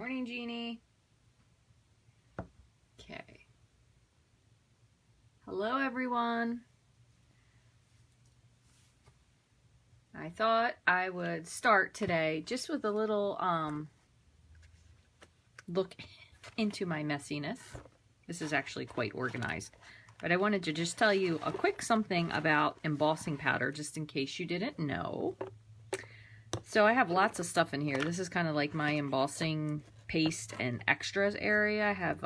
Morning, Jeannie. Okay. Hello, everyone. I thought I would start today just with a little look into my messiness. This is actually quite organized, but I wanted to just tell you a quick something about embossing powder, just in case you didn't know. So I have lots of stuff in here. This is kind of like my embossing paste and extras area. I have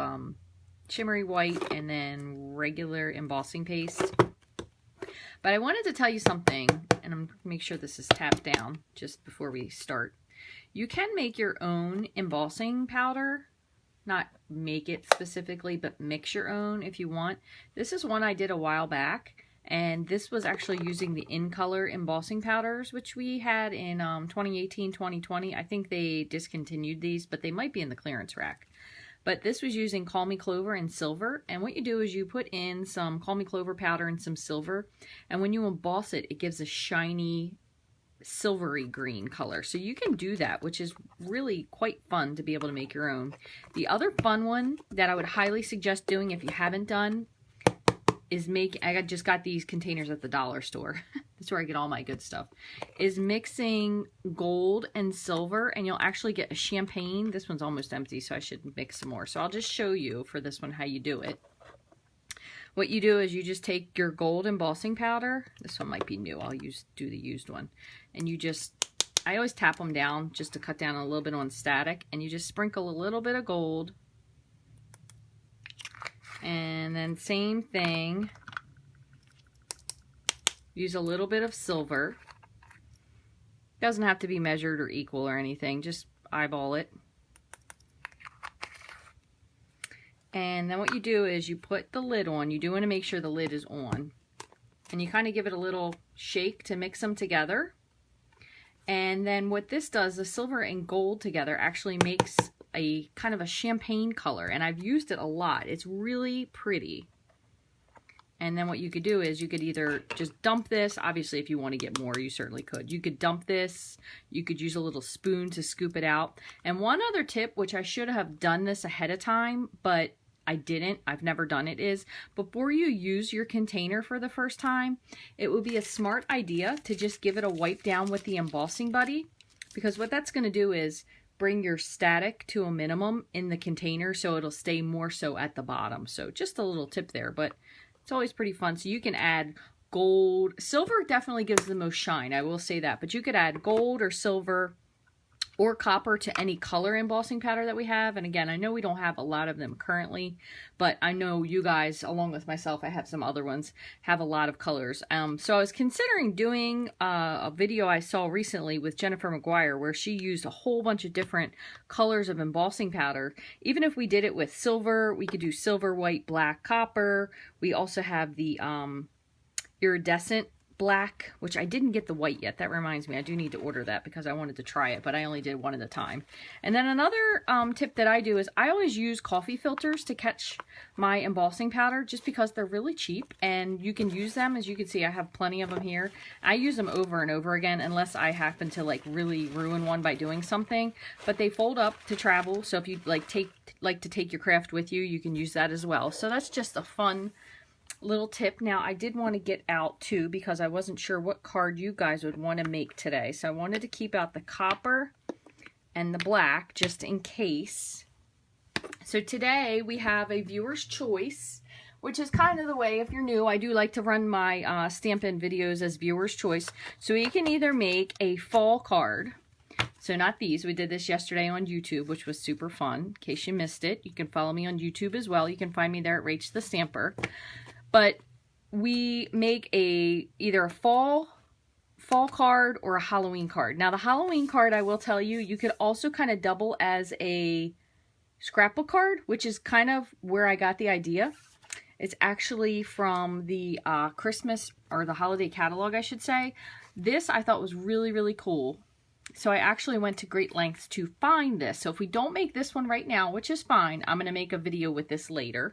shimmery white and then regular embossing paste. But I wanted to tell you something, and I'm going to make sure this is tapped down just before we start. You can make your own embossing powder. Not make it specifically, but mix your own if you want. This is one I did a while back, and this was actually using the In Color embossing powders, which we had in 2018, 2020. I think they discontinued these, but they might be in the clearance rack. But this was using Call Me Clover and silver, and what you do is you put in some Call Me Clover powder and some silver, and when you emboss it, it gives a shiny silvery green color. So you can do that, which is really quite fun to be able to make your own. The other fun one that I would highly suggest doing if you haven't done is I just got these containers at the dollar store. That's where I get all my good stuff. Is mixing gold and silver, and you'll actually get a champagne. This one's almost empty, so I should mix some more. So I'll just show you for this one how you do it. What you do is you just take your gold embossing powder. This one might be new. I'll do the used one. And you just, I always tap them down just to cut down a little bit on static. And you just sprinkle a little bit of gold. And then same thing. Use a little bit of silver. Doesn't have to be measured or equal or anything. Just eyeball it. And then what you do is you put the lid on. You do want to make sure the lid is on. And you kind of give it a little shake to mix them together. And then what this does, the silver and gold together actually makes a kind of a champagne color. And I've used it a lot. It's really pretty. And then what you could do is you could either just dump this. Obviously, if you want to get more, you certainly could. You could dump this. You could use a little spoon to scoop it out. And one other tip, which I should have done this ahead of time, but I didn't. I've never done it, is before you use your container for the first time, it would be a smart idea to just give it a wipe down with the embossing buddy, because what that's going to do is bring your static to a minimum in the container, so it'll stay more so at the bottom. So just a little tip there, but it's always pretty fun. So you can add gold. Silver definitely gives the most shine, I will say that, but you could add gold or silver or copper to any color embossing powder that we have. And again, I know we don't have a lot of them currently, but I know you guys, along with myself, I have some other ones, have a lot of colors. So I was considering doing a video I saw recently with Jennifer McGuire where she used a whole bunch of different colors of embossing powder. Even if we did it with silver, we could do silver, white, black, copper. We also have the iridescent black, which I didn't get the white yet. That reminds me, I do need to order that because I wanted to try it, but I only did one at a time. And then another tip that I do is I always use coffee filters to catch my embossing powder, just because they're really cheap and you can use them. As you can see, I have plenty of them here. I use them over and over again unless I happen to like really ruin one by doing something, but they fold up to travel. So if you like to take your craft with you, you can use that as well. So that's just a fun little tip. Now I did want to get out too, because I wasn't sure what card you guys would want to make today, so I wanted to keep out the copper and the black just in case. So today we have a viewer's choice, which is kind of the way, if you're new, I do like to run my Stampin' videos as viewer's choice. So you can either make a fall card. So not these. We did this yesterday on YouTube, which was super fun. In case you missed it, you can follow me on YouTube as well. You can find me there at Rachthestamper. But we make either a fall card or a Halloween card. Now the Halloween card, I will tell you, you could also kind of double as a scrapbook card, which is kind of where I got the idea. It's actually from the Christmas or the holiday catalog, I should say. This I thought was really, really cool. So I actually went to great lengths to find this. So if we don't make this one right now, which is fine, I'm going to make a video with this later.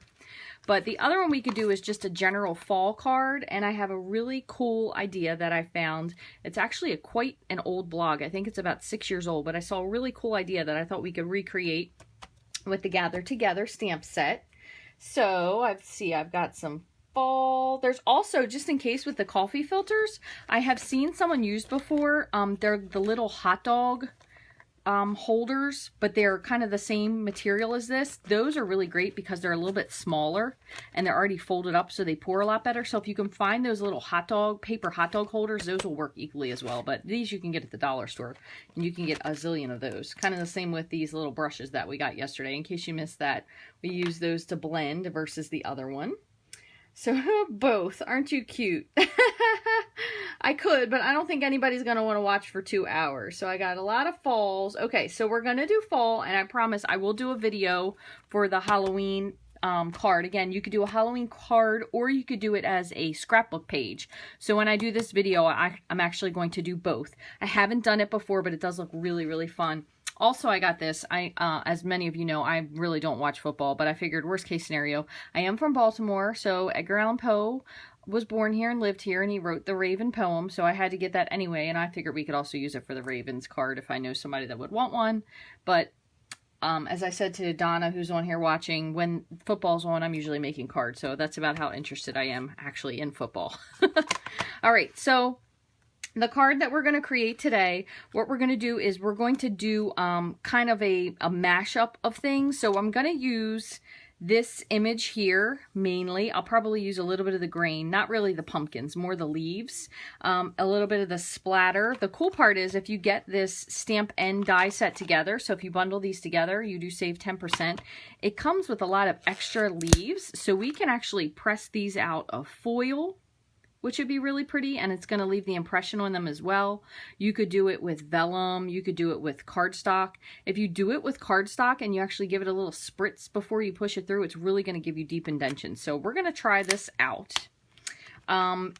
But the other one we could do is just a general fall card, and I have a really cool idea that I found. It's actually quite an old blog. I think it's about 6 years old, but I saw a really cool idea that I thought we could recreate with the Gather Together stamp set. So I've got some fall. There's also, just in case with the coffee filters, I have seen someone use before. They're the little hot dog holders, but they're kind of the same material as this. Those are really great because they're a little bit smaller and they're already folded up, so they pour a lot better. So if you can find those little paper hot dog holders, those will work equally as well. But these you can get at the dollar store, and you can get a zillion of those. Kind of the same with these little brushes that we got yesterday. In case you missed that, we use those to blend versus the other one. So both, aren't you cute? I could, but I don't think anybody's going to want to watch for 2 hours. So I got a lot of falls. Okay, so we're going to do fall, and I promise I will do a video for the Halloween card. Again, you could do a Halloween card, or you could do it as a scrapbook page. So when I do this video, I'm actually going to do both. I haven't done it before, but it does look really, really fun. Also, I got this. As many of you know, I really don't watch football, but I figured worst case scenario. I am from Baltimore, so Edgar Allan Poe was born here and lived here, and he wrote the Raven poem, so I had to get that anyway, and I figured we could also use it for the Ravens card if I know somebody that would want one. But as I said to Donna, who's on here watching, when football's on, I'm usually making cards, so that's about how interested I am actually in football. All right, so the card that we're going to create today, what we're going to do is we're going to do kind of a mashup of things. So I'm going to use this image here mainly. I'll probably use a little bit of the grain, not really the pumpkins, more the leaves, a little bit of the splatter. The cool part is if you get this stamp and die set together, so if you bundle these together, you do save 10%. It comes with a lot of extra leaves, so we can actually press these out of foil, which would be really pretty, and it's going to leave the impression on them as well. You could do it with vellum. You could do it with cardstock. If you do it with cardstock and you actually give it a little spritz before you push it through, it's really going to give you deep indentions. So we're going to try this out.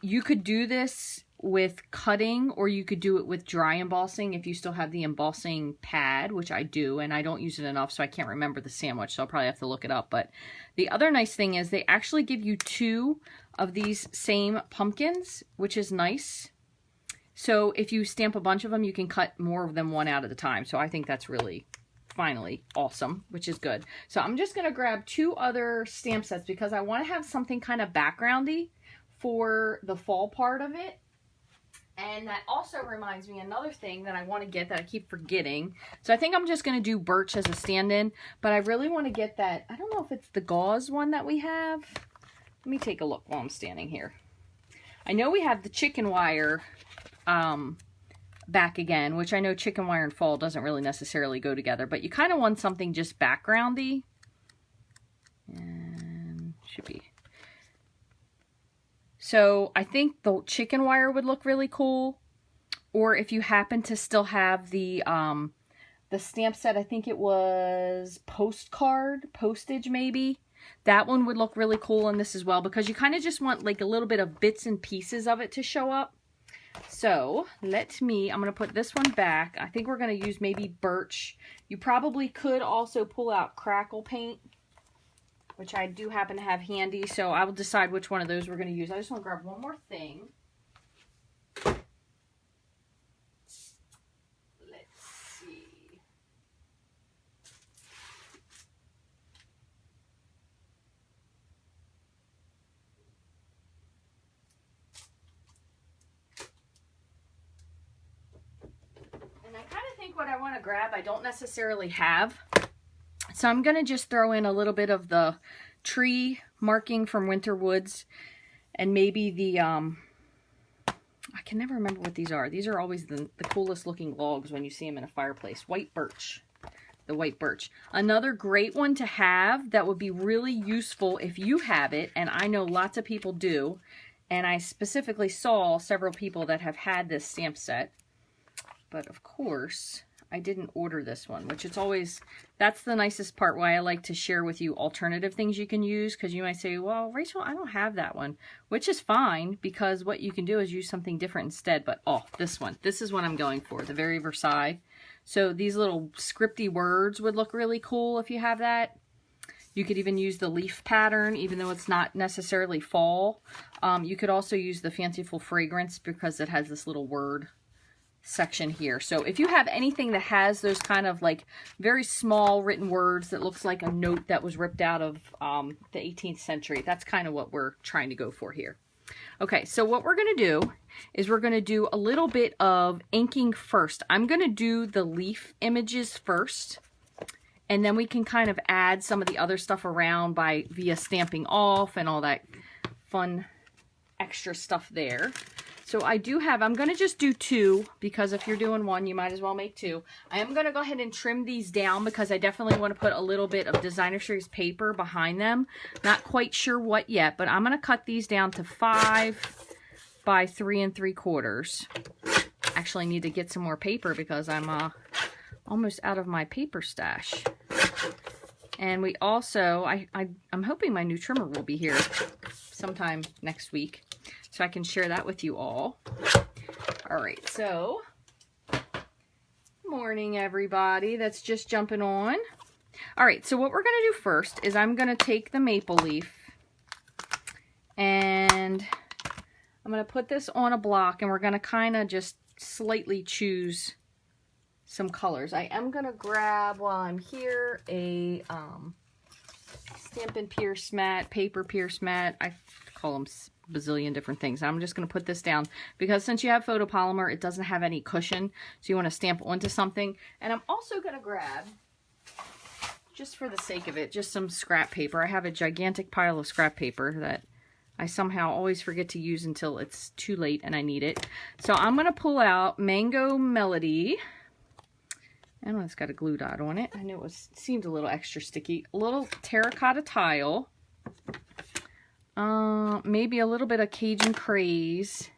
You could do this with cutting, or you could do it with dry embossing if you still have the embossing pad, which I do, and I don't use it enough, so I can't remember the sandwich, so I'll probably have to look it up. But the other nice thing is they actually give you 2 of these same pumpkins, which is nice. So if you stamp a bunch of them, you can cut more of them one out at a time. So I think that's really finally awesome, which is good. So I'm just going to grab 2 other stamp sets because I want to have something kind of backgroundy for the fall part of it. And that also reminds me another thing that I want to get that I keep forgetting. So I think I'm just going to do birch as a stand-in, but I really want to get that, I don't know if it's the gauze one that we have. Let me take a look while I'm standing here. I know we have the chicken wire back again, which I know chicken wire and fall doesn't really necessarily go together, but you kind of want something just backgroundy. And should be. So I think the chicken wire would look really cool. Or if you happen to still have the stamp set, I think it was postage maybe. That one would look really cool in this as well, because you kind of just want like a little bit of bits and pieces of it to show up. So I'm going to put this one back. I think we're going to use maybe birch. You probably could also pull out crackle paint, which I do happen to have handy, so I will decide which one of those we're going to use. I just want to grab one more thing. Let's see. And I kind of think what I want to grab I don't necessarily have. So I'm going to just throw in a little bit of the tree marking from Winter Woods, and maybe the, I can never remember what these are. These are always the coolest looking logs when you see them in a fireplace. White birch. The white birch. Another great one to have that would be really useful if you have it, and I know lots of people do, and I specifically saw several people that have had this stamp set. But of course, I didn't order this one, which it's always, that's the nicest part why I like to share with you alternative things you can use, because you might say, well, Rachel, I don't have that one, which is fine, because what you can do is use something different instead. But oh, this one, this is what I'm going for, the Very Versailles. So these little scripty words would look really cool if you have that. You could even use the leaf pattern, even though it's not necessarily fall. You could also use the Fanciful Fragrance because it has this little word section here. So if you have anything that has those kind of like very small written words that looks like a note that was ripped out of the 18th century, that's kind of what we're trying to go for here. Okay, so what we're going to do is we're going to do a little bit of inking first. I'm going to do the leaf images first, and then we can kind of add some of the other stuff around via stamping off and all that fun extra stuff there. So I do have, I'm going to just do 2, because if you're doing 1, you might as well make 2. I am going to go ahead and trim these down because I definitely want to put a little bit of Designer Series paper behind them. Not quite sure what yet, but I'm going to cut these down to 5 by 3 3/4. Actually need to get some more paper because I'm almost out of my paper stash. And we also, I'm hoping my new trimmer will be here sometime next week, so I can share that with you all. All right, so morning everybody that's just jumping on. All right, so what we're going to do first is I'm going to take the maple leaf and I'm going to put this on a block, and we're going to kind of just slightly choose some colors. I am going to grab, while I'm here, a Stampin' Pierce mat, paper Pierce mat. I call them bazillion different things. I'm just going to put this down because since you have photopolymer, it doesn't have any cushion, so you want to stamp onto something. And I'm also going to grab, just for the sake of it, just some scrap paper. I have a gigantic pile of scrap paper that I somehow always forget to use until it's too late and I need it. So I'm going to pull out Mango Melody. I know it's got a glue dot on it. I know it seemed a little extra sticky. A little terracotta tile. Maybe a little bit of Cajun Craze.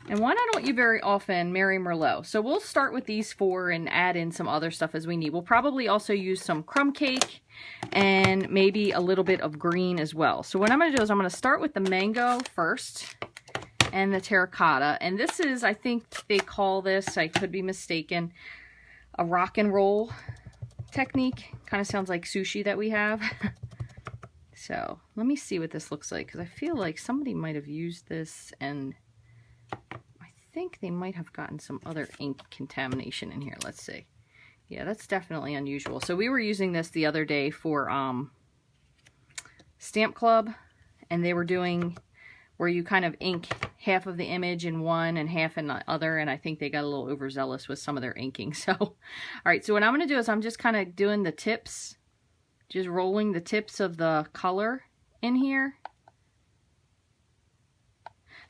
And one I don't use very often, Mary Merlot. So we'll start with these 4 and add in some other stuff as we need. We'll probably also use some crumb cake and maybe a little bit of green as well. So what I'm going to do is I'm going to start with the mango first and the terracotta. And this is, I think they call this, I could be mistaken, a rock and roll technique. Kind of sounds like sushi that we have. So let me see what this looks like, because I feel like somebody might have used this and I think they might have gotten some other ink contamination in here. Let's see. Yeah, that's definitely unusual. So we were using this the other day for Stamp Club, and they were doing where you kind of ink half of the image in one and half in the other, and I think they got a little overzealous with some of their inking. So, all right, so what I'm going to do is I'm just kind of doing the tips, just rolling the tips of the color in here.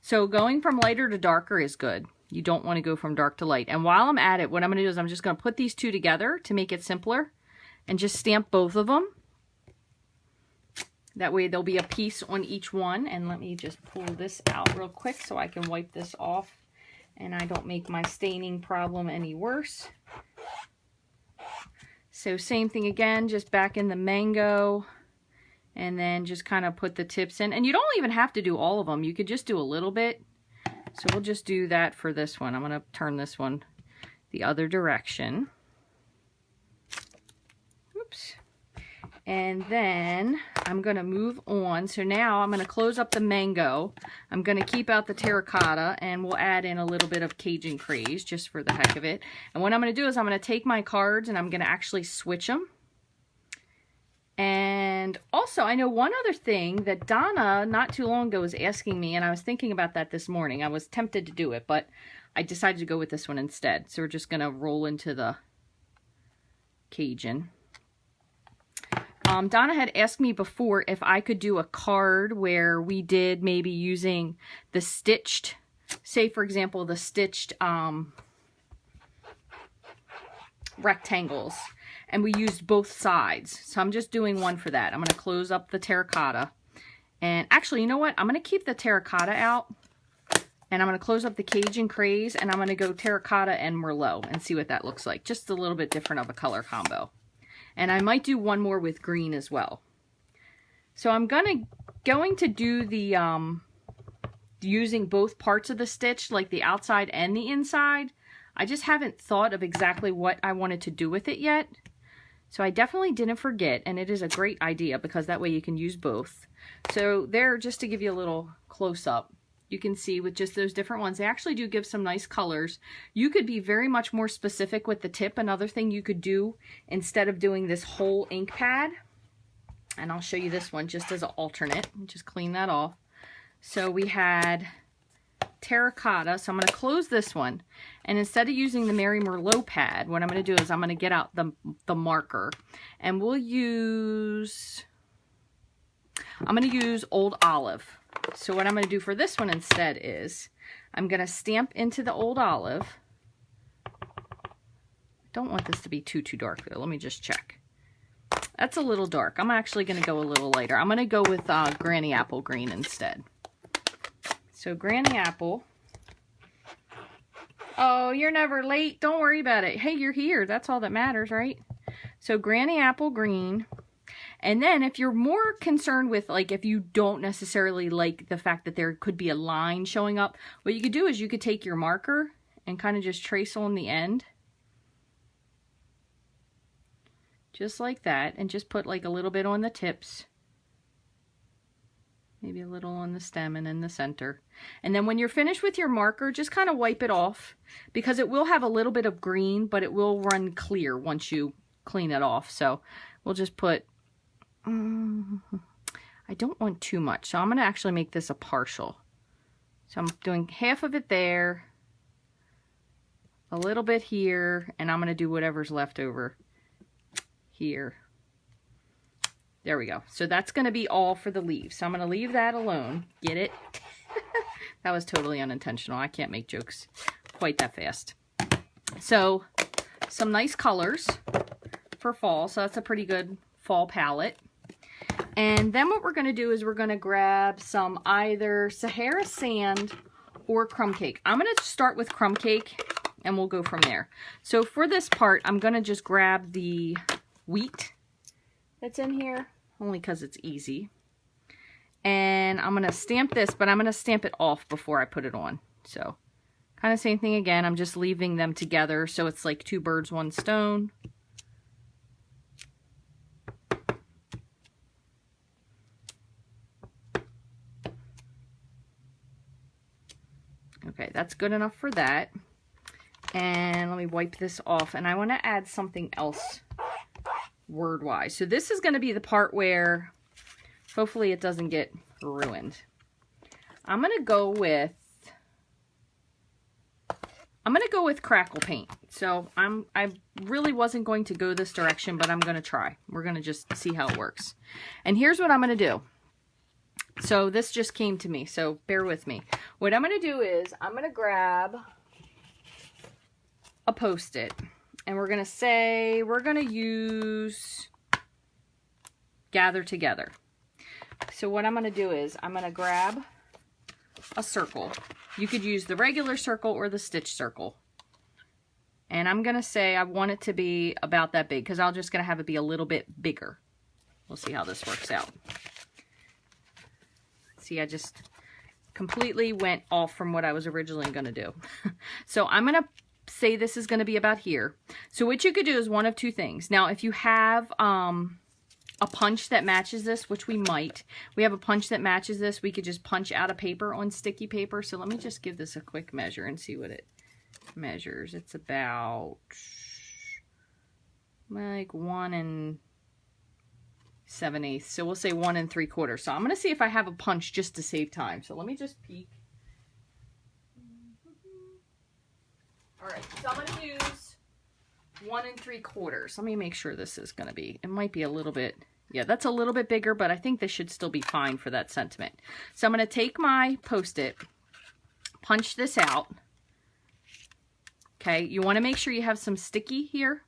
So going from lighter to darker is good. You don't want to go from dark to light. And while I'm at it, what I'm going to do is I'm just going to put these 2 together to make it simpler and just stamp both of them. That way there'll be a piece on each one. And let me just pull this out real quick so I can wipe this off and I don't make my staining problem any worse. So same thing again, just back in the mango, and then just kind of put the tips in. And you don't even have to do all of them. You could just do a little bit. So we'll just do that for this one. I'm going to turn this one the other direction. Oops. And then I'm going to move on. So now I'm going to close up the mango. I'm going to keep out the terracotta, and we'll add in a little bit of Cajun Craze just for the heck of it. And what I'm going to do is I'm going to take my cards and I'm going to actually switch them. And also, I know one other thing that Donna not too long ago was asking me, and I was thinking about that this morning. I was tempted to do it, but I decided to go with this one instead. So we're just going to roll into the Cajun. Donna had asked me before if I could do a card where we did maybe using the stitched, say for example, the stitched rectangles, and we used both sides. So I'm just doing one for that. I'm going to close up the terracotta. And actually, you know what? I'm going to keep the terracotta out And I'm going to close up the Cajun Craze, and I'm going to go Terracotta and Merlot and see what that looks like. Just a little bit different of a color combo. And I might do one more with green as well. So I'm going to do the using both parts of the stitch, like the outside and the inside. I just haven't thought of exactly what I wanted to do with it yet. So I definitely didn't forget, and it is a great idea because that way you can use both. So there, just to give you a little close-up, you can see with just those different ones, they actually do give some nice colors. You could be very much more specific with the tip. Another thing you could do instead of doing this whole ink pad, and I'll show you this one just as an alternate. Just clean that off. So we had Terracotta, so I'm going to close this one, and instead of using the Mary Merlot pad, what I'm going to do is I'm going to get out the marker, and we'll use, I'm going to use Old Olive. So what I'm going to do for this one instead is I'm going to stamp into the Old Olive. Don't want this to be too dark though. Let me just check. That's a little dark. I'm actually going to go a little lighter. I'm going to go with Granny Apple Green instead. So Granny Apple. Oh, you're never late. Don't worry about it. Hey, you're here. That's all that matters, right? So Granny Apple Green. And then if you're more concerned with, like, if you don't necessarily like the fact that there could be a line showing up, what you could do is you could take your marker and kind of just trace on the end. Just like that. And just put like a little bit on the tips. Maybe a little on the stem and in the center. And then when you're finished with your marker, just kind of wipe it off, because it will have a little bit of green, but it will run clear once you clean it off. So we'll just put, I don't want too much. So I'm going to actually make this a partial. So I'm doing half of it there, a little bit here, and I'm going to do whatever's left over here. There we go. So that's going to be all for the leaves. So I'm going to leave that alone. Get it? That was totally unintentional. I can't make jokes quite that fast. So some nice colors for fall. So that's a pretty good fall palette. And then what we're going to do is we're going to grab some either Sahara Sand or Crumb Cake. I'm going to start with Crumb Cake and we'll go from there. So for this part, I'm going to just grab the wheat that's in here, only because it's easy. And I'm going to stamp this, but I'm going to stamp it off before I put it on. So kind of same thing again. I'm just leaving them together so it's like two birds, one stone. Okay, that's good enough for that. And let me wipe this off. And I want to add something else word-wise. So this is going to be the part where hopefully it doesn't get ruined. I'm going to go with crackle paint. So I really wasn't going to go this direction, but I'm going to try. We're going to just see how it works. And here's what I'm going to do. So this just came to me, so bear with me. What I'm going to do is I'm going to grab a Post-it. And we're going to say, we're going to use Gather Together. So what I'm going to do is, I'm going to grab a circle. You could use the regular circle or the stitch circle. And I'm going to say I want it to be about that big, because I'm just going to have it be a little bit bigger. We'll see how this works out. See, I just completely went off from what I was originally going to do. So I'm going to say this is going to be about here. So what you could do is one of two things. Now, if you have a punch that matches this, which we might, we have a punch that matches this, we could just punch out a paper on sticky paper. So let me just give this a quick measure and see what it measures. It's about like 1 7/8. So we'll say 1 3/4. So I'm going to see if I have a punch just to save time. So let me just peek. Alright, so I'm going to use 1 3/4. Let me make sure this is going to be, it might be a little bit, yeah, that's a little bit bigger, but I think this should still be fine for that sentiment. So I'm going to take my Post-it, punch this out. Okay, you want to make sure you have some sticky here.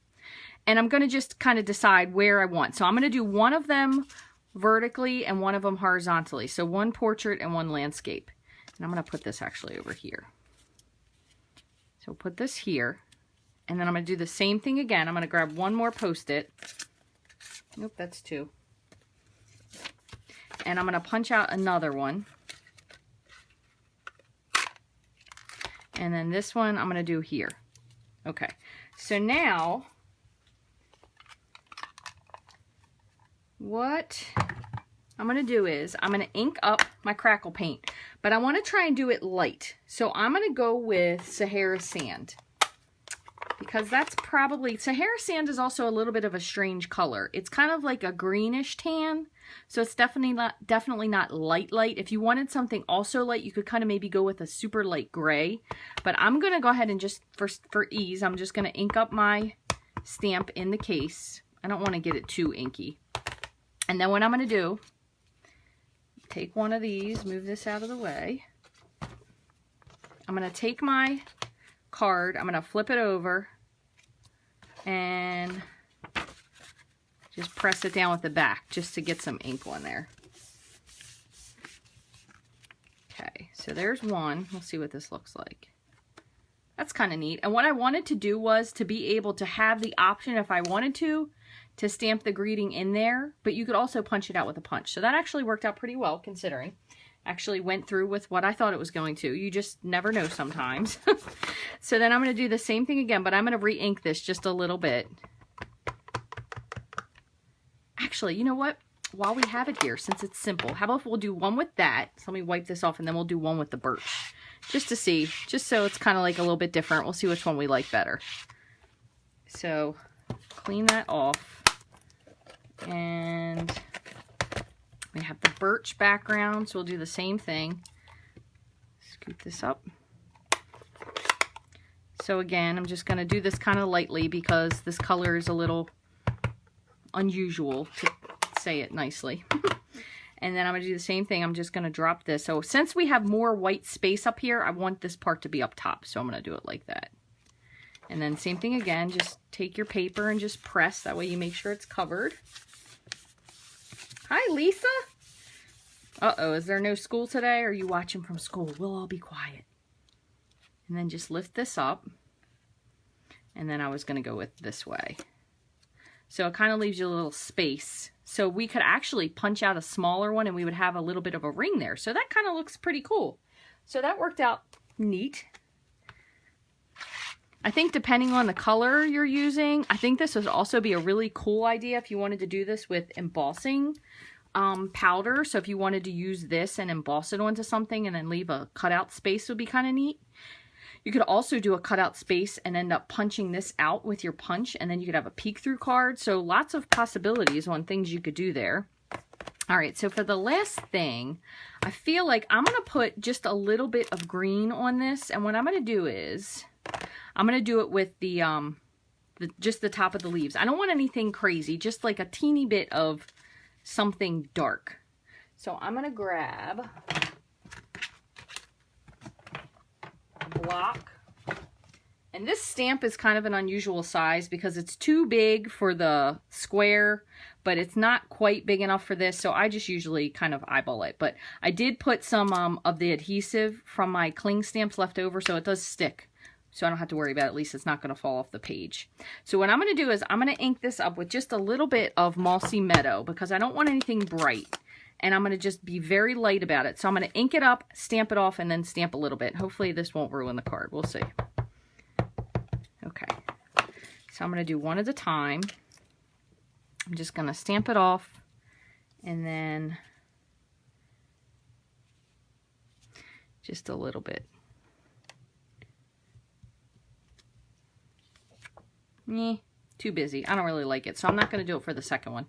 And I'm going to just kind of decide where I want. So I'm going to do one of them vertically and one of them horizontally. So one portrait and one landscape. And I'm going to put this actually over here. So put this here. And then I'm going to do the same thing again. I'm going to grab one more Post-it. Nope, that's two. And I'm going to punch out another one. And then this one I'm going to do here. Okay, so now what I'm going to do is I'm going to ink up my crackle paint, but I want to try and do it light. So I'm going to go with Sahara Sand, because that's probably, Sahara Sand is also a little bit of a strange color. It's kind of like a greenish tan, so it's definitely not light. If you wanted something also light, you could kind of maybe go with a super light gray. But I'm going to go ahead and just, for ease, I'm just going to ink up my stamp in the case. I don't want to get it too inky. And then what I'm going to do, take one of these, move this out of the way. I'm going to take my card, I'm going to flip it over and just press it down with the back just to get some ink on there. Okay, so there's one. We'll see what this looks like. That's kind of neat. And what I wanted to do was to be able to have the option, if I wanted to stamp the greeting in there, but you could also punch it out with a punch. So that actually worked out pretty well, considering. Actually went through with what I thought it was going to. You just never know sometimes. So then I'm going to do the same thing again, but I'm going to re-ink this just a little bit. Actually, you know what? While we have it here, since it's simple, how about we'll do one with that. So let me wipe this off, and then we'll do one with the birch. Just to see, just so it's kind of like a little bit different. We'll see which one we like better. So clean that off. And we have the birch background, so we'll do the same thing. Scoop this up. So again, I'm just going to do this kind of lightly because this color is a little unusual, to say it nicely. And then I'm going to do the same thing. I'm just going to drop this. So since we have more white space up here, I want this part to be up top. So I'm going to do it like that. And then same thing again. Just take your paper and just press. That way you make sure it's covered. Hi, Lisa. Uh-oh, is there no school today? Or are you watching from school? We'll all be quiet. And then just lift this up. And then I was going to go with this way. So it kind of leaves you a little space. So we could actually punch out a smaller one and we would have a little bit of a ring there. So that kind of looks pretty cool. So that worked out neat. I think depending on the color you're using, I think this would also be a really cool idea if you wanted to do this with embossing powder. So if you wanted to use this and emboss it onto something and then leave a cutout space, would be kind of neat. You could also do a cutout space and end up punching this out with your punch, and then you could have a peek through card. So lots of possibilities on things you could do there. All right, so for the last thing, I feel like I'm going to put just a little bit of green on this, and what I'm going to do is I'm going to do it with the just the top of the leaves. I don't want anything crazy, just like a teeny bit of something dark. So I'm going to grab a block. And this stamp is kind of an unusual size because it's too big for the square, but it's not quite big enough for this. So I just usually kind of eyeball it. But I did put some of the adhesive from my cling stamps left over, so it does stick. So I don't have to worry about it. At least it's not going to fall off the page. So what I'm going to do is I'm going to ink this up with just a little bit of Mossy Meadow because I don't want anything bright. And I'm going to just be very light about it. So I'm going to ink it up, stamp it off, and then stamp a little bit. Hopefully this won't ruin the card. We'll see. Okay. So I'm going to do one at a time. I'm just going to stamp it off. And then just a little bit. Too busy. I don't really like it. So I'm not going to do it for the second one.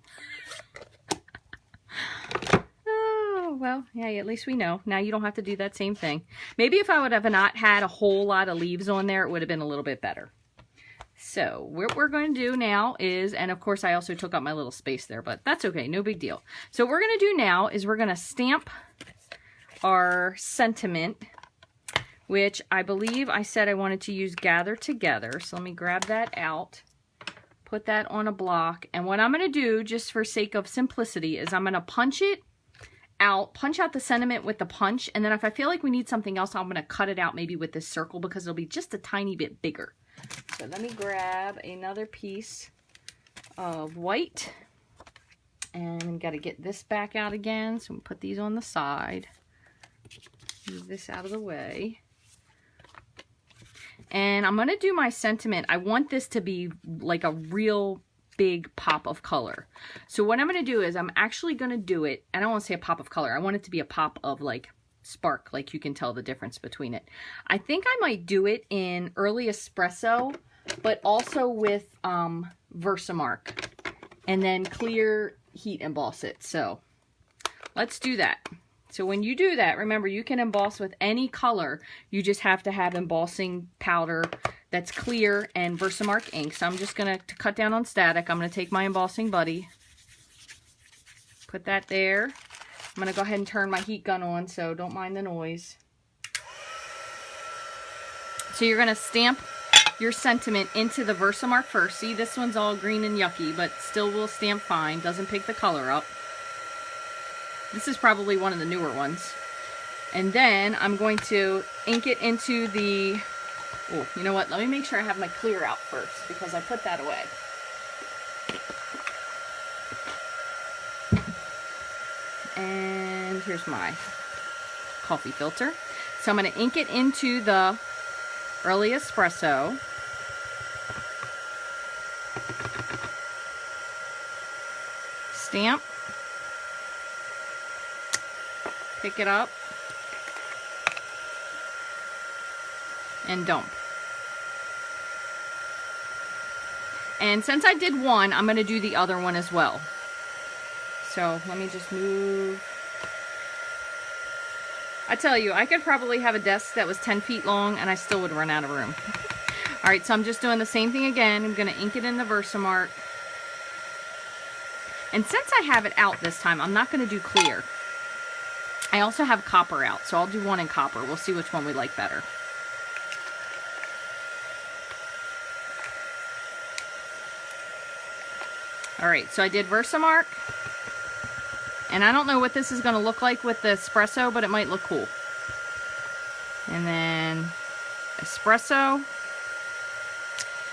Well, yeah, at least we know. Now you don't have to do that same thing. Maybe if I would have not had a whole lot of leaves on there, it would have been a little bit better. So what we're going to do now is, and of course I also took up my little space there, but that's okay, no big deal. So what we're going to do now is we're going to stamp our sentiment, which I believe I said I wanted to use Gather Together. So let me grab that out, put that on a block. And what I'm going to do, just for sake of simplicity, is I'm going to punch it out, punch out the sentiment with the punch, and then if I feel like we need something else, I'm going to cut it out maybe with this circle because it'll be just a tiny bit bigger. So let me grab another piece of white, and got to get this back out again, so we'll put these on the side. Move this out of the way. And I'm going to do my sentiment. I want this to be like a real big pop of color. So what I'm going to do is I'm actually going to do it, I don't want to say a pop of color, I want it to be a pop of like spark, like you can tell the difference between it. I think I might do it in early espresso, but also with Versamark, and then clear heat emboss it. So let's do that. So when you do that, remember you can emboss with any color, you just have to have embossing powder that's clear and Versamark ink. So I'm just going to cut down on static. I'm going to take my embossing buddy, put that there. I'm going to go ahead and turn my heat gun on, so don't mind the noise. So you're going to stamp your sentiment into the Versamark first. See, this one's all green and yucky, but still will stamp fine. Doesn't pick the color up. This is probably one of the newer ones. And then I'm going to ink it into the... Oh, you know what? Let me make sure I have my clear out first, because I put that away. And here's my coffee filter. So I'm going to ink it into the early espresso. Stamp. Pick it up. And dump. And since I did one, I'm going to do the other one as well. So let me just move. I tell you, I could probably have a desk that was 10 feet long and I still would run out of room. Alright, so I'm just doing the same thing again. I'm going to ink it in the Versamark. And since I have it out this time, I'm not going to do clear. I also have copper out, so I'll do one in copper. We'll see which one we like better. Alright, so I did Versamark. And I don't know what this is going to look like with the espresso, but it might look cool. And then espresso.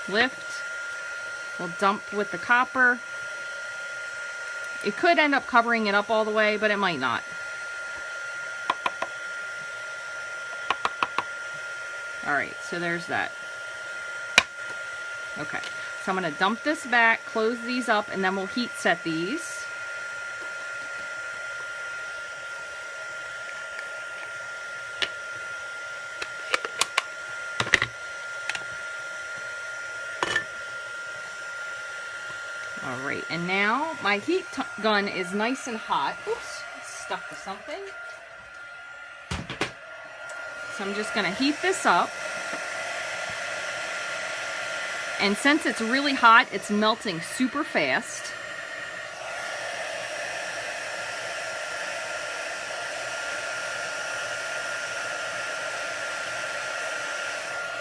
Lift. We'll dump with the copper. It could end up covering it up all the way, but it might not. Alright, so there's that. Okay, so I'm going to dump this back, close these up, and then we'll heat set these. Alright, and now my heat gun is nice and hot. Oops, it's stuck to something. So I'm just going to heat this up. And since it's really hot, it's melting super fast.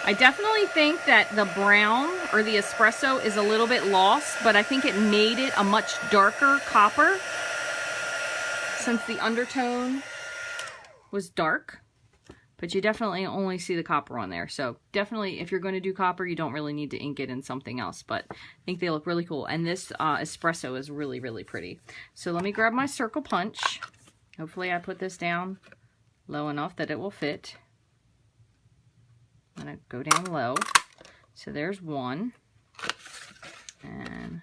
I definitely think that the brown or the espresso is a little bit lost, but I think it made it a much darker copper since the undertone was dark. But you definitely only see the copper on there. So definitely, if you're going to do copper, you don't really need to ink it in something else. But I think they look really cool. And this espresso is really, really pretty. So let me grab my circle punch. Hopefully I put this down low enough that it will fit. I'm going to go down low. So there's one. And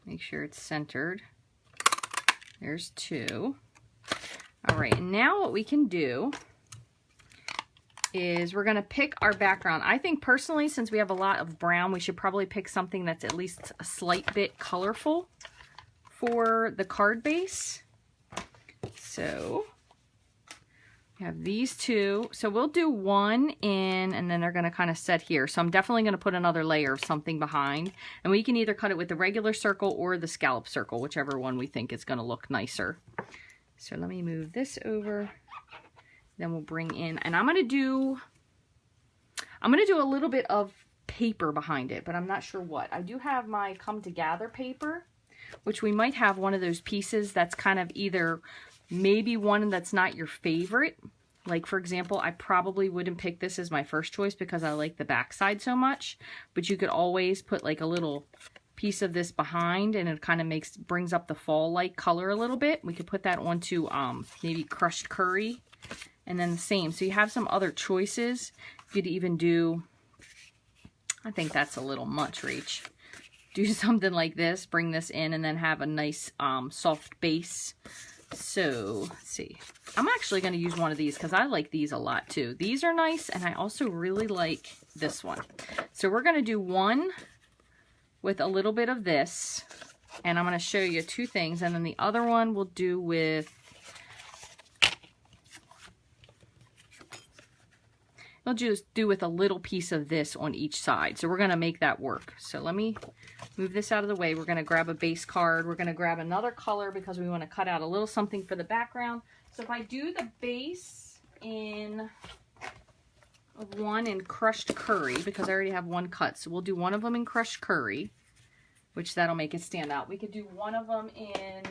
make sure it's centered. There's two. Alright, now what we can do is we're going to pick our background. I think personally, since we have a lot of brown, we should probably pick something that's at least a slight bit colorful for the card base. So we have these two. So we'll do one in, and then they're going to kind of set here. So I'm definitely going to put another layer of something behind. And we can either cut it with the regular circle or the scallop circle, whichever one we think is going to look nicer. So let me move this over. Then we'll bring in, and I'm going to do a little bit of paper behind it, but I'm not sure what. I do have my Come Together paper. which we might have one of those pieces that's kind of either maybe one that's not your favorite. Like for example, I probably wouldn't pick this as my first choice because I like the back side so much, but you could always put like a little piece of this behind and it kind of brings up the fall-like color a little bit. We could put that onto maybe crushed curry, and then the same. So you have some other choices. You could even do, I think that's a little much, Rach. Do something like this, bring this in, and then have a nice soft base. So let's see. I'm actually going to use one of these because I like these a lot too. These are nice, and I also really like this one. So we're going to do one with a little bit of this, and I'm going to show you two things, and then the other one we'll do with, we'll just do with a little piece of this on each side. So we're going to make that work. So let me move this out of the way. We're going to grab a base card. We're going to grab another color because we want to cut out a little something for the background. So if I do the base in one in crushed curry, because I already have one cut, so we'll do one of them in crushed curry, which that'll make it stand out. We could do one of them in,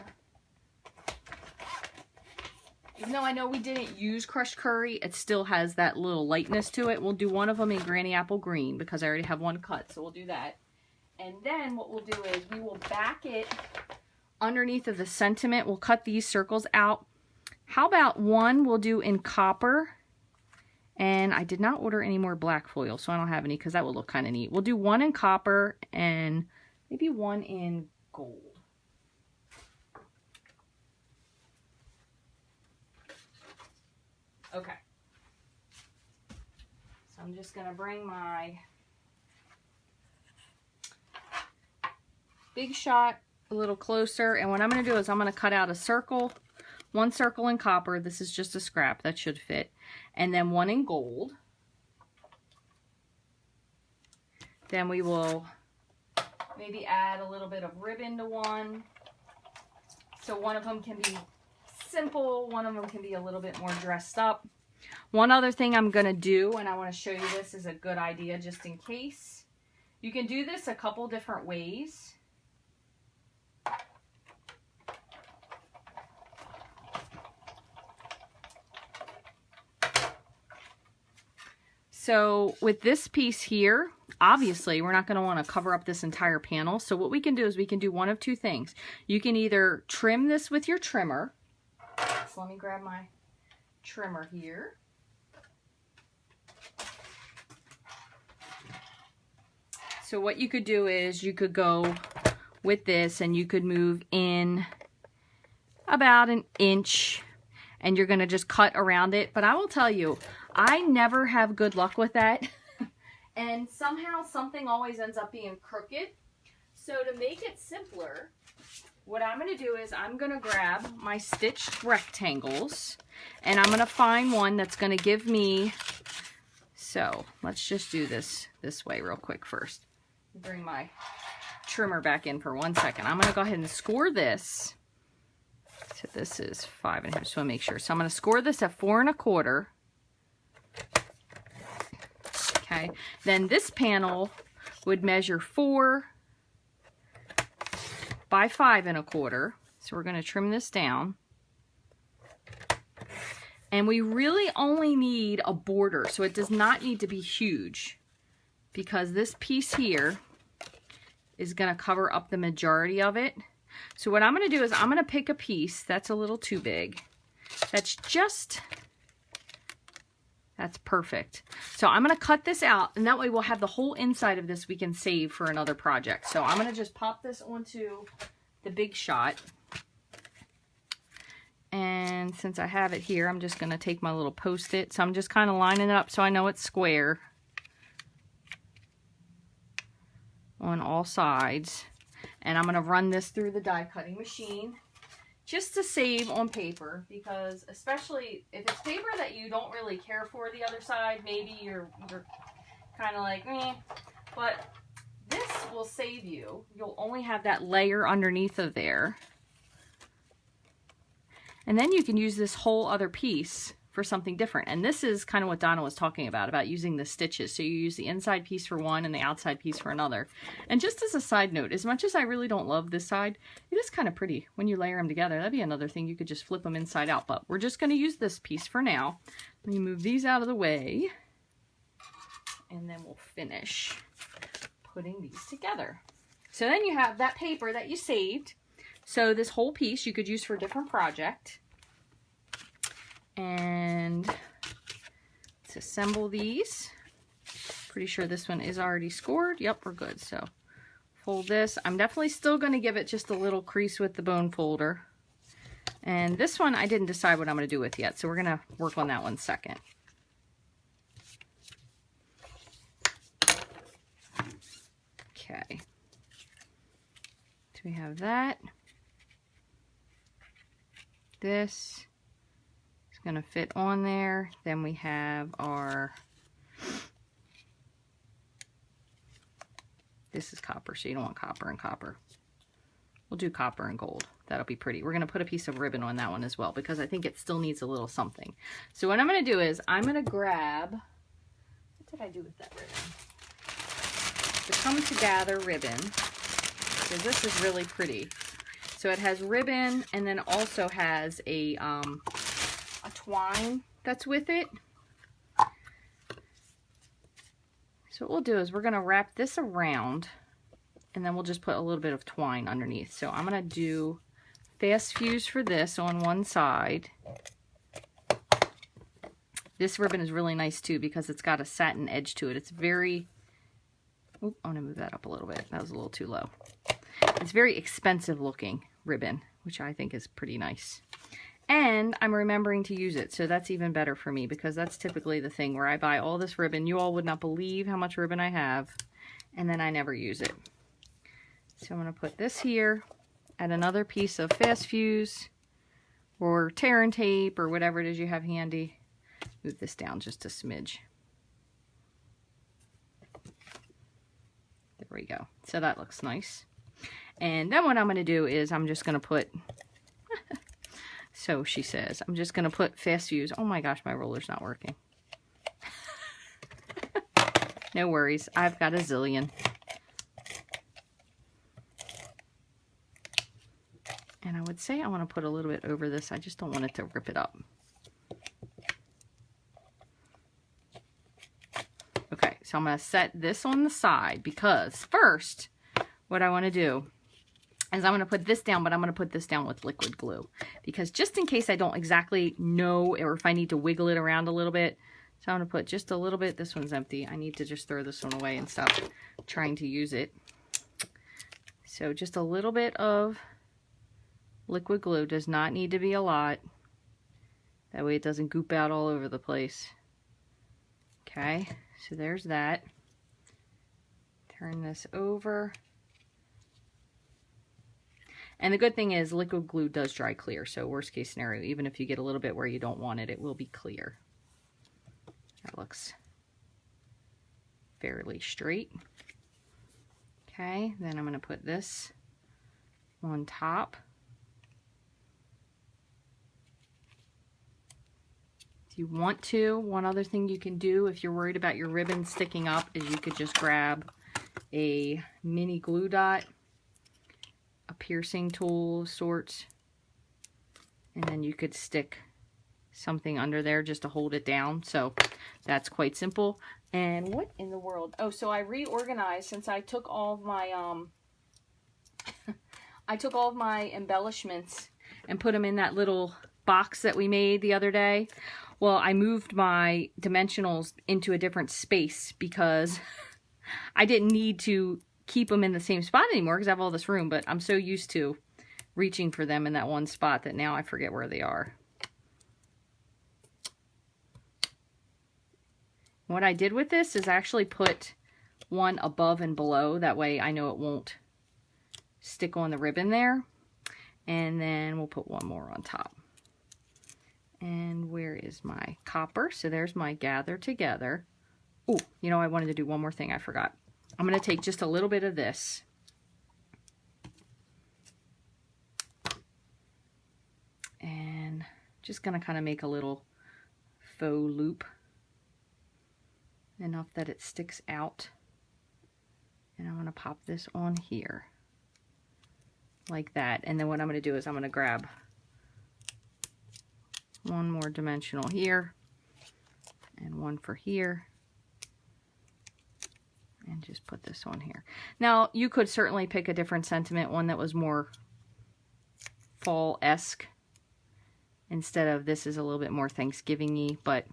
even though I know we didn't use crushed curry, it still has that little lightness to it. We'll do one of them in Granny Apple Green because I already have one cut, so we'll do that. And then what we'll do is we will back it underneath of the sentiment. We'll cut these circles out. How about one we'll do in copper? And I did not order any more black foil, so I don't have any because that will look kind of neat. We'll do one in copper and maybe one in gold. Okay. So I'm just going to bring my Big Shot a little closer, and what I'm going to do is I'm going to cut out a circle, one circle in copper. This is just a scrap that should fit, and then one in gold. Then we will maybe add a little bit of ribbon to one, so one of them can be simple, one of them can be a little bit more dressed up. One other thing I'm going to do, and I want to show you this is a good idea just in case. You can do this a couple different ways. So with this piece here, obviously we're not going to want to cover up this entire panel. So what we can do is we can do one of two things. You can either trim this with your trimmer. So let me grab my trimmer here. So what you could do is you could go with this and you could move in about an inch and you're going to just cut around it. But I will tell you, I never have good luck with that. And somehow something always ends up being crooked. So to make it simpler, what I'm going to do is I'm going to grab my stitched rectangles and I'm going to find one that's going to give me, so let's just do this way real quick first. Bring my trimmer back in for 1 second. I'm going to go ahead and score this. So this is 5 1/2, so I make sure. So I'm going to score this at 4 1/4. Okay, then this panel would measure 4 by 5 1/4. So we're going to trim this down. And we really only need a border, so it does not need to be huge because this piece here is going to cover up the majority of it. So what I'm going to do is I'm going to pick a piece that's a little too big. That's perfect. So I'm going to cut this out, and that way we'll have the whole inside of this we can save for another project. So I'm going to just pop this onto the Big Shot. And since I have it here, I'm just going to take my little Post-it. So I'm just kind of lining it up so I know it's square on all sides. And I'm going to run this through the die cutting machine just to save on paper, because especially if it's paper that you don't really care for the other side, maybe you're kind of like, meh, but this will save you. You'll only have that layer underneath of there. And then you can use this whole other piece for something different. And this is kind of what Donna was talking about using the stitches. So you use the inside piece for one and the outside piece for another. And just as a side note, as much as I really don't love this side, it is kind of pretty when you layer them together. That'd be another thing. You could just flip them inside out, but we're just going to use this piece for now. Let me move these out of the way, and then we'll finish putting these together. So then you have that paper that you saved. So this whole piece you could use for a different project. And let's assemble these. Pretty sure this one is already scored. Yep, we're good. So fold this. I'm definitely still going to give it just a little crease with the bone folder. And this one I didn't decide what I'm going to do with yet, so we're going to work on that one second. Okay. So we have that. This is going to fit on there. Then we have our, this is copper, so you don't want copper and copper. We'll do copper and gold. That'll be pretty. We're going to put a piece of ribbon on that one as well because I think it still needs a little something. So what I'm going to do is I'm going to grab, what did I do with that ribbon? The Come Together ribbon, because this is really pretty. So it has ribbon and then also has a twine that's with it. So what we'll do is we're going to wrap this around and then we'll just put a little bit of twine underneath. So I'm going to do fast fuse for this on one side. This ribbon is really nice too because it's got a satin edge to it. It's very, oh, I'm going to move that up a little bit. That was a little too low. It's very expensive looking ribbon, which I think is pretty nice. And I'm remembering to use it, so that's even better for me because that's typically the thing where I buy all this ribbon. You all would not believe how much ribbon I have, and then I never use it. So I'm going to put this here, add another piece of fast fuse or tear and tape or whatever it is you have handy. Move this down just a smidge. There we go. So that looks nice. And then what I'm going to do is I'm just going to put, so she says, I'm just going to put fast fuse. Oh my gosh, my roller's not working. No worries. I've got a zillion. And I would say I want to put a little bit over this. I just don't want it to rip it up. Okay, so I'm going to set this on the side because first, what I want to do is I'm going to put this down, but I'm going to put this down with liquid glue because just in case I don't exactly know or if I need to wiggle it around a little bit. So I'm going to put just a little bit. This one's empty. I need to just throw this one away and stop trying to use it. So just a little bit of liquid glue. Does not need to be a lot. That way it doesn't goop out all over the place. Okay, so there's that. Turn this over. And the good thing is liquid glue does dry clear. So worst case scenario, even if you get a little bit where you don't want it, it will be clear. That looks fairly straight. Okay, then I'm going to put this on top. If you want to, one other thing you can do if you're worried about your ribbon sticking up is you could just grab a mini glue dot, a piercing tool of sorts, and then you could stick something under there just to hold it down. So that's quite simple. And what in the world? Oh, so I reorganized since I took all of my embellishments and put them in that little box that we made the other day. Well, I moved my dimensionals into a different space because I didn't need to keep them in the same spot anymore because I have all this room, but I'm so used to reaching for them in that one spot that now I forget where they are. What I did with this is actually put one above and below. That way I know it won't stick on the ribbon there. And then we'll put one more on top. And where is my copper? So there's my gather together. Oh, you know, I wanted to do one more thing. I forgot. I'm going to take just a little bit of this. And just going to kind of make a little faux loop enough that it sticks out. And I'm going to pop this on here like that. And then what I'm going to do is I'm going to grab one more dimensional here and one for here. And just put this on here. Now, you could certainly pick a different sentiment, one that was more fall-esque, instead of this is a little bit more Thanksgiving-y, but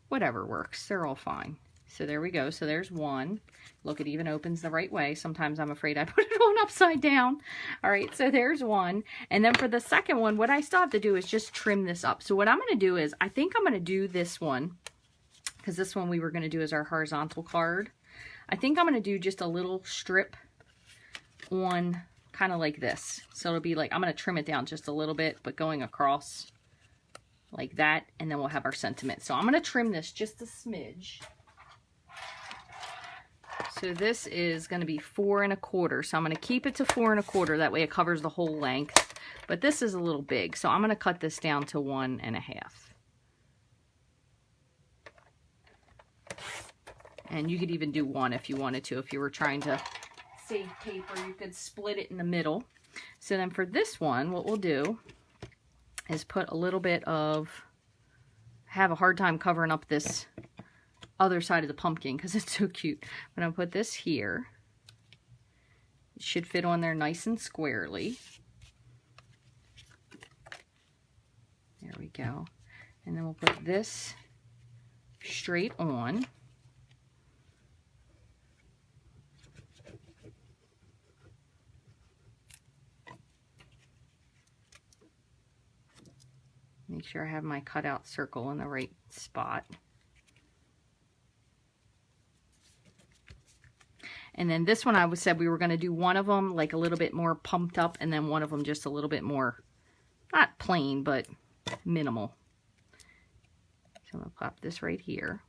whatever works. They're all fine. So there we go. So there's one. Look, it even opens the right way. Sometimes I'm afraid I put it on upside down. All right, so there's one. And then for the second one, what I still have to do is just trim this up. So what I'm going to do is, I think I'm going to do this one, because this one we were going to do as our horizontal card. I think I'm going to do just a little strip on kind of like this. So it'll be like, I'm going to trim it down just a little bit, but going across like that. And then we'll have our sentiment. So I'm going to trim this just a smidge. So this is going to be 4 1/4. So I'm going to keep it to 4 1/4. That way it covers the whole length. But this is a little big. So I'm going to cut this down to 1 1/2. And you could even do 1 if you wanted to. If you were trying to save paper, you could split it in the middle. So then for this one, what we'll do is put a little bit of, I have a hard time covering up this other side of the pumpkin because it's so cute. But I'll put this here. It should fit on there nice and squarely. There we go. And then we'll put this straight on. Make sure I have my cutout circle in the right spot. And then this one I said we were going to do one of them like a little bit more pumped up, and then one of them just a little bit more, not plain, but minimal. So I'm going to pop this right here.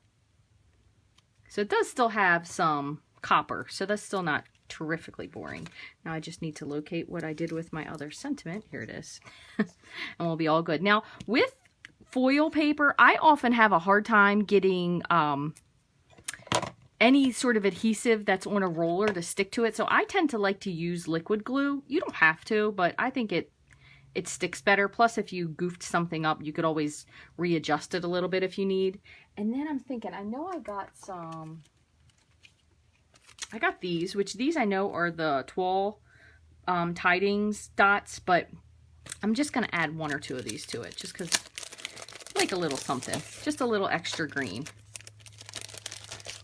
So it does still have some copper, so that's still not terrifically boring. Now I just need to locate what I did with my other sentiment. Here it is. And we'll be all good. Now with foil paper, I often have a hard time getting any sort of adhesive that's on a roller to stick to it. So I tend to like to use liquid glue. You don't have to, but I think it sticks better. Plus, if you goofed something up, you could always readjust it a little bit if you need. And then I'm thinking, I know I got some, I got these, which these I know are the Toile Tidings dots, but I'm just going to add 1 or 2 of these to it, just because I like a little something, just a little extra green.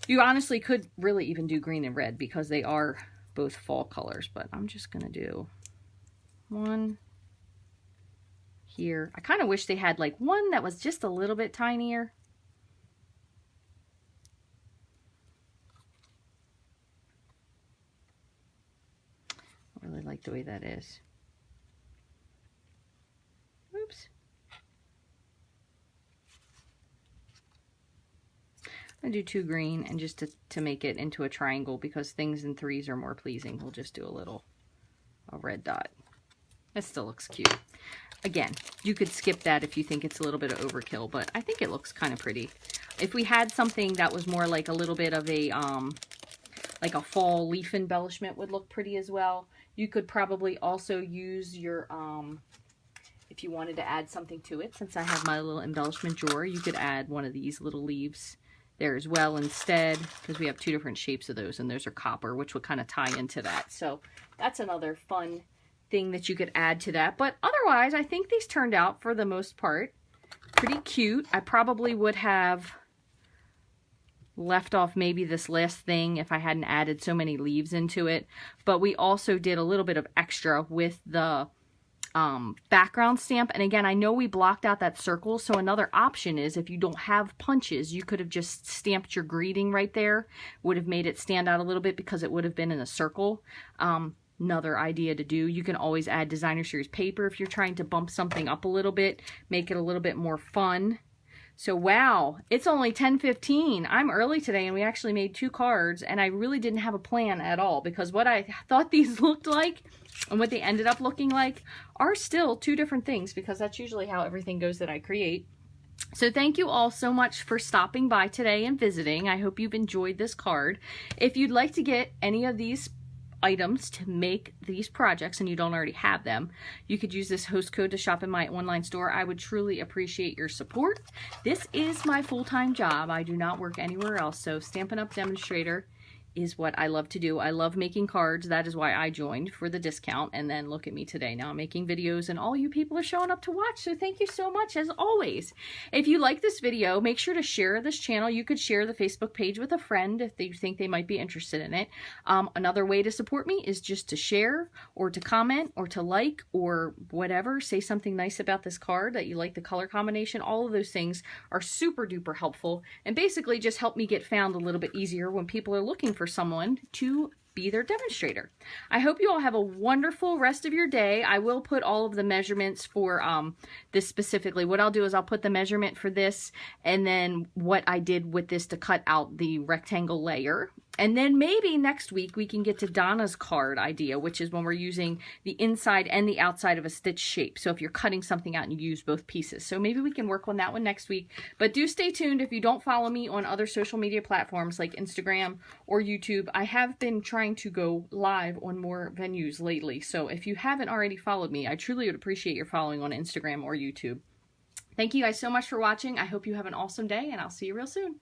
You honestly could really even do green and red because they are both fall colors, but I'm just going to do 1 here. I kind of wish they had like one that was just a little bit tinier. I really like the way that is. Oops. I'm going to do 2 green, and just to make it into a triangle, because things in 3s are more pleasing, we'll just do a red dot. It still looks cute. Again, you could skip that if you think it's a little bit of overkill, but I think it looks kind of pretty. If we had something that was more like a little bit of a, like a fall leaf embellishment would look pretty as well. You could probably also use your, if you wanted to add something to it, since I have my little embellishment drawer, you could add one of these little leaves there as well instead, because we have 2 different shapes of those, and those are copper, which would kind of tie into that. So that's another fun thing that you could add to that. But otherwise, I think these turned out, for the most part, pretty cute. I probably would have left off maybe this last thing if I hadn't added so many leaves into it. But we also did a little bit of extra with the background stamp. And again, I know we blocked out that circle, so another option is, if you don't have punches, you could have just stamped your greeting right there. Would have made it stand out a little bit because it would have been in a circle. Another idea to do. You can always add designer series paper if you're trying to bump something up a little bit, make it a little bit more fun. So wow, it's only 10:15. I'm early today, and we actually made 2 cards, and I really didn't have a plan at all, because what I thought these looked like and what they ended up looking like are still 2 different things, because that's usually how everything goes that I create. So thank you all so much for stopping by today and visiting. I hope you've enjoyed this card. If you'd like to get any of these items to make these projects and you don't already have them, you could use this host code to shop in my online store. I would truly appreciate your support. This is my full-time job. I do not work anywhere else, so Stampin' Up! Demonstrator is what I love to do. I love making cards. That is why I joined, for the discount. And then look at me today. Now I'm making videos and all you people are showing up to watch. So thank you so much as always. If you like this video, make sure to share this channel. You could share the Facebook page with a friend if you think they might be interested in it. Another way to support me is just to share or to comment or to like or whatever. Say something nice about this card, that you like the color combination. All of those things are super duper helpful and basically just help me get found a little bit easier when people are looking for someone to be their demonstrator. I hope you all have a wonderful rest of your day. I will put all of the measurements for this specifically. What I'll do is I'll put the measurement for this and then what I did with this to cut out the rectangle layer. And then maybe next week we can get to Donna's card idea, which is when we're using the inside and the outside of a stitch shape. So if you're cutting something out and you use both pieces. So maybe we can work on that one next week. But do stay tuned. If you don't follow me on other social media platforms like Instagram or YouTube, I have been trying to go live on more venues lately. So if you haven't already followed me, I truly would appreciate your following on Instagram or YouTube. Thank you guys so much for watching. I hope you have an awesome day and I'll see you real soon.